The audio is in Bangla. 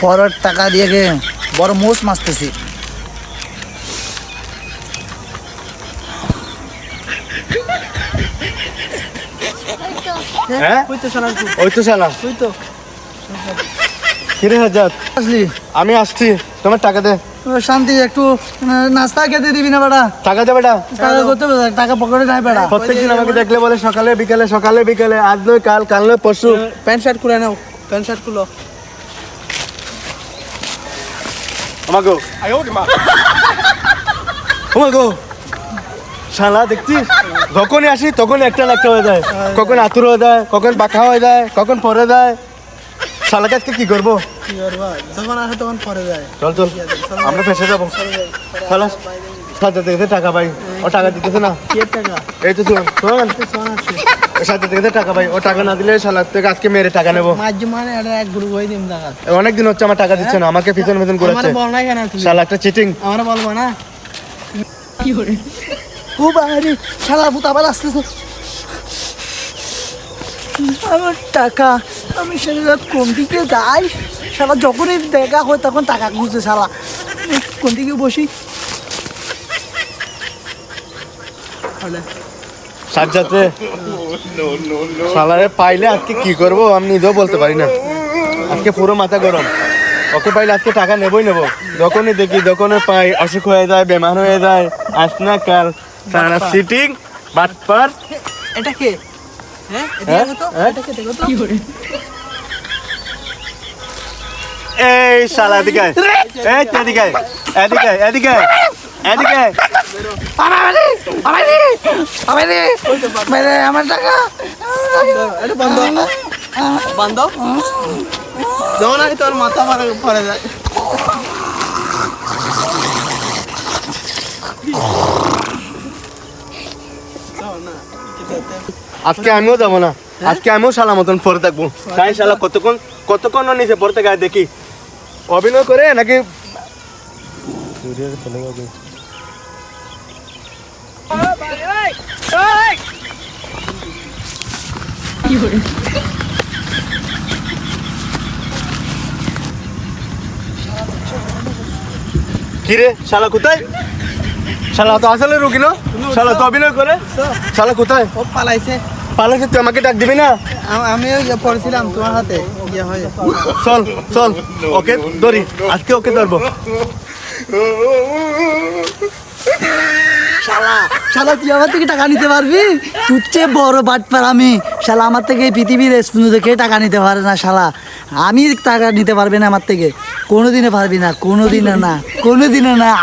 পরের টাকা দিয়ে গে বড় মোষ মারতেছি। হ্যাঁ ওই তো শালা কিরে হাজার আসলি আমি আসছি তোমার টাকা দে শান্তি একটু নাস্তা খেতে দিবি না বেটা? টাকা দে বেটা টাকা করতে হবে, টাকা পকেটে নাই বেটা। প্রত্যেকদিন আমাকে দেখলে বলে সকালে বিকালে আজ নয় কাল নয় পরশু। প্যান্ট শার্ট খুলে নাও, প্যান্ট শার্ট খুলো। আমাগো আমাগো শালা দেখছিস যখনই আসি তখন একটা না একটা হয়ে যায়, কখন আতুর হয়ে যায়, কখন পাখা হয়ে যায়, কখন পরে যায়। শালাকে আজকে কি করবো? যখন আসে তখন পরে যায়। চল চল আমরা ফেসে যাবো। শালা সাথে দেখতে টাকা পাই, ও টাকা দিতেছে না। এই তো শোন সাথে দেখতে টাকা পাই, ও টাকা না দিলে শালা থেকে আজকে মেরে টাকা নেবো। অনেকদিন হচ্ছে আমার টাকা দিচ্ছে না, আমাকে পিছন করেছে। শালা একটা চিটিং। আমার বলবো না কি করে ও বাড়ি শালা ভূত আবার আসতেছে। আমার টাকা আমি সেটা কোন দিকে যাই? শালা যখনই দেখা হয় তখন টাকা খুঁজছে শালা। কোন দিকে বসি? সাজ্জাতে শালারে পাইলে আজকে কি করবো আমি নিজেও বলতে পারি না। আজকে পুরো মাথা গরম। ওকে পাইলে আজকে টাকা নেবই নেবো। যখনই দেখি যখনই পাই অসুখ হয়ে যায়, বেমার হয়ে যায়, আজ না কাল সারা সিটিং বাটপার। এটা কে? এই শালা এদিকে আয়। এই এদিকে আয়, এদিকে আয়, এদিকে আয়, এদিকে আয়। আমার টাকা বন্ধ যখন আমি তোর মাথা পড়ে যায়। আজকে আমিও যাবো না, আজকে আমিও শালা মতন পরে থাকবো। তাই শালা কতক্ষণ নিচে পড়তে গায়ে দেখি অভিনয় করে নাকি কিরে শালা কোথায়? শালা তো আসলে রুগী না, শালা তো অভিনয় করে। শালা কোথায় ও পালাইছে। পালাইছে? তুই আমাকে ডাক দিবি না? আমিও পড়েছিলাম তোমার হাতে ইয়ে হয়ে। চল চল ওকে ধরি, আজকে ওকে ধরবো। শালা তুই আমার থেকে টাকা নিতে পারবি? তুই চেয়ে বড় বাটপার আমি। শালা আমার থেকে এই পৃথিবীর স্পুনে থেকে টাকা নিতে পারে না শালা। আমি টাকা নিতে পারবি না আমার থেকে, কোনোদিনও পারবি না, কোনোদিনও না।